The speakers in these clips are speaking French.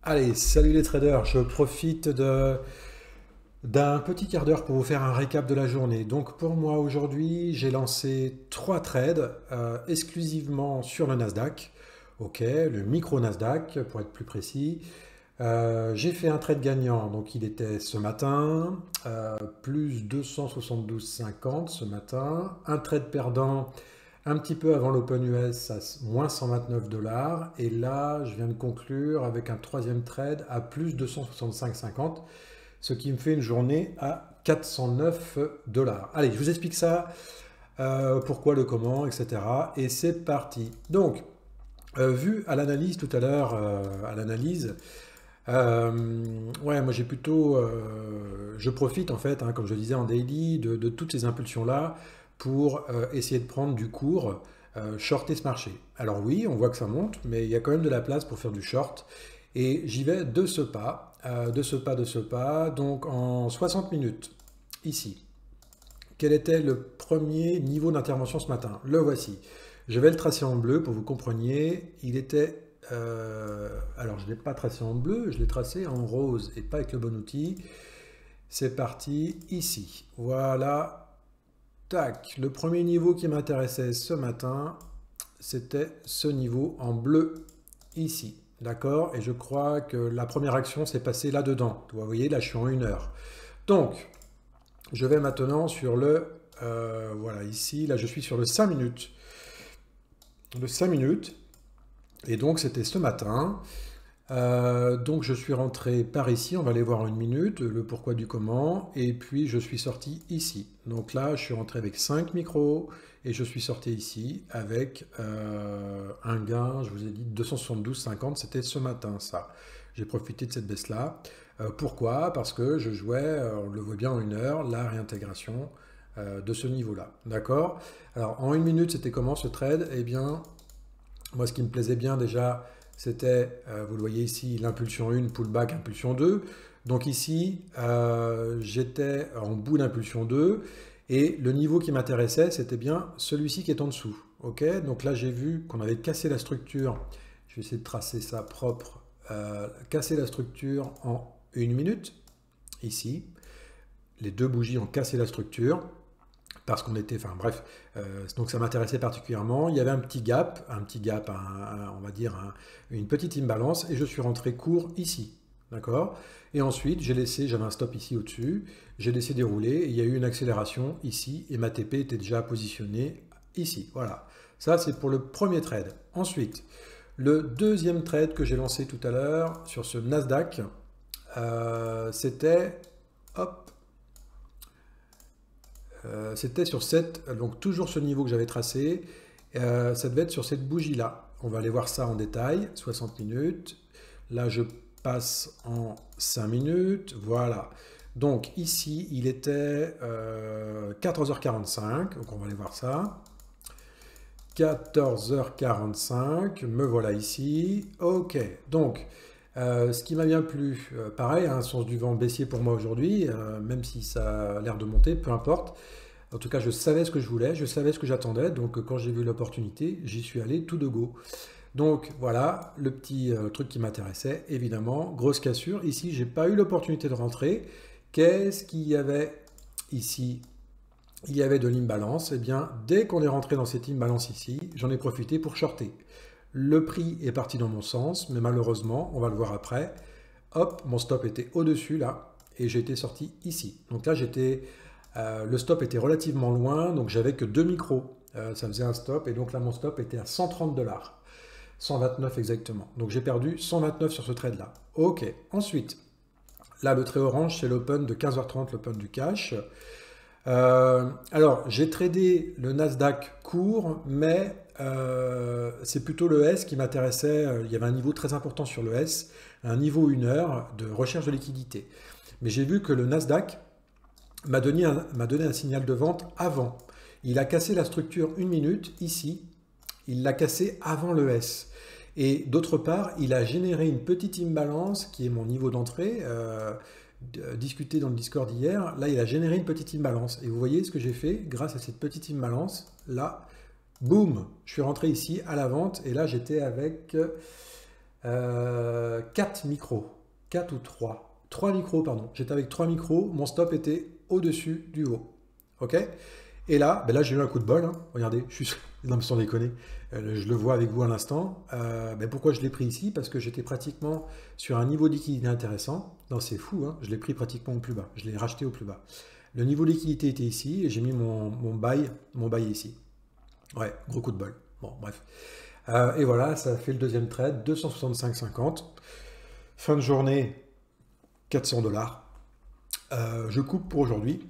Allez, salut les traders, je profite d'un petit quart d'heure pour vous faire un récap de la journée. Donc pour moi aujourd'hui, j'ai lancé trois trades exclusivement sur le Nasdaq, ok, le micro Nasdaq pour être plus précis. J'ai fait un trade gagnant, donc il était ce matin, plus 272,50 ce matin. Un trade perdant un petit peu avant l'Open US à moins 129 dollars. Et là, je viens de conclure avec un troisième trade à plus 265,50, ce qui me fait une journée à 409 dollars. Allez, je vous explique ça, pourquoi, le comment, etc. Et c'est parti. Donc, vu à l'analyse tout à l'heure, à l'analyse, ouais, moi j'ai plutôt, je profite en fait, hein, comme je le disais en daily, de toutes ces impulsions-là pour essayer de prendre du cours, shorter ce marché. Alors oui, on voit que ça monte, mais il y a quand même de la place pour faire du short. Et j'y vais de ce pas, de ce pas, de ce pas. Donc en 60 minutes, ici, quel était le premier niveau d'intervention ce matin? Le voici. Je vais le tracer en bleu pour que vous compreniez. Il était... alors, je ne l'ai pas tracé en bleu, je l'ai tracé en rose et pas avec le bon outil. C'est parti, ici. Voilà. Tac. Le premier niveau qui m'intéressait ce matin, c'était ce niveau en bleu, ici. D'accord? Et je crois que la première action s'est passée là-dedans. Vous voyez, là, je suis en 1 heure. Donc, je vais maintenant sur le... voilà, ici. Là, je suis sur le 5 minutes. Le 5 minutes. Et donc, c'était ce matin. Donc, je suis rentré par ici. On va aller voir en 1 minute le pourquoi du comment. Et puis, je suis sorti ici. Donc là, je suis rentré avec 5 micros. Et je suis sorti ici avec un gain, je vous ai dit, 272,50. C'était ce matin, ça. J'ai profité de cette baisse-là. Pourquoi? Parce que je jouais, on le voit bien en 1 heure, la réintégration de ce niveau-là. D'accord? Alors, en 1 minute, c'était comment ce trade? Eh bien, moi, ce qui me plaisait bien déjà, c'était, vous le voyez ici, l'impulsion 1, pullback, impulsion 2. Donc ici, j'étais en bout d'impulsion 2. Et le niveau qui m'intéressait, c'était bien celui-ci qui est en dessous. Ok? Donc là, j'ai vu qu'on avait cassé la structure. Je vais essayer de tracer ça propre. Casser la structure en 1 minute. Ici. Les deux bougies ont cassé la structure parce qu'on était, enfin bref, donc ça m'intéressait particulièrement. Il y avait un petit gap, on va dire une petite imbalance, et je suis rentré court ici, d'accord? Et ensuite, j'ai laissé, j'avais un stop ici au-dessus, j'ai laissé dérouler, et il y a eu une accélération ici, et ma TP était déjà positionnée ici, voilà. Ça, c'est pour le premier trade. Ensuite, le deuxième trade que j'ai lancé tout à l'heure sur ce Nasdaq, c'était, hop, c'était sur cette, donc toujours ce niveau que j'avais tracé, ça devait être sur cette bougie-là. On va aller voir ça en détail, 60 minutes. Là, je passe en 5 minutes, voilà. Donc ici, il était 14h45, donc on va aller voir ça. 14h45, me voilà ici. Ok, donc ce qui m'a bien plu, pareil, un sens du vent baissier pour moi aujourd'hui, même si ça a l'air de monter, peu importe. En tout cas, je savais ce que je voulais, je savais ce que j'attendais, donc quand j'ai vu l'opportunité, j'y suis allé tout de go. Donc voilà, le petit truc qui m'intéressait, évidemment, grosse cassure. Ici, j'ai pas eu l'opportunité de rentrer. Qu'est-ce qu'il y avait ici? Il y avait de l'imbalance. Eh bien, dès qu'on est rentré dans cette imbalance ici, j'en ai profité pour shorter. Le prix est parti dans mon sens, mais malheureusement, on va le voir après, hop, mon stop était au-dessus là, et j'ai été sorti ici. Donc là, le stop était relativement loin, donc j'avais que 2 micros. Ça faisait un stop, et donc là, mon stop était à 130 dollars. 129 exactement. Donc j'ai perdu 129 sur ce trade-là. Ok, ensuite, là, le trait orange, c'est l'open de 15h30, l'open du cash. Alors, j'ai tradé le Nasdaq court, mais c'est plutôt le S qui m'intéressait. Il y avait un niveau très important sur le S, un niveau 1 heure de recherche de liquidité. Mais j'ai vu que le Nasdaq m'a donné un signal de vente avant. Il a cassé la structure 1 minute ici. Il l'a cassé avant le S. Et d'autre part, il a généré une petite imbalance qui est mon niveau d'entrée. Discuté dans le Discord hier, là il a généré une petite imbalance. Et vous voyez ce que j'ai fait grâce à cette petite imbalance, là, boum, je suis rentré ici à la vente et là j'étais avec 4 micros, 4 ou 3. 3 micros, pardon. J'étais avec 3 micros, mon stop était au-dessus du haut. Ok? Et là, ben là j'ai eu un coup de bol, hein. Regardez, je suis... Non, mais sans déconner, je le vois avec vous à l'instant. Ben pourquoi je l'ai pris ici? Parce que j'étais pratiquement sur un niveau de liquidité intéressant. Non, c'est fou, hein. Je l'ai pris pratiquement au plus bas. Je l'ai racheté au plus bas. Le niveau de liquidité était ici et j'ai mis mon buy ici. Ouais, gros coup de bol. Bon, bref. Et voilà, ça fait le deuxième trade, 265,50. Fin de journée, 400 $. Je coupe pour aujourd'hui.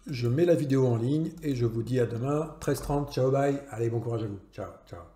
Je mets la vidéo en ligne et je vous dis à demain, 13h30, ciao, bye. Allez, bon courage à vous. Ciao, ciao.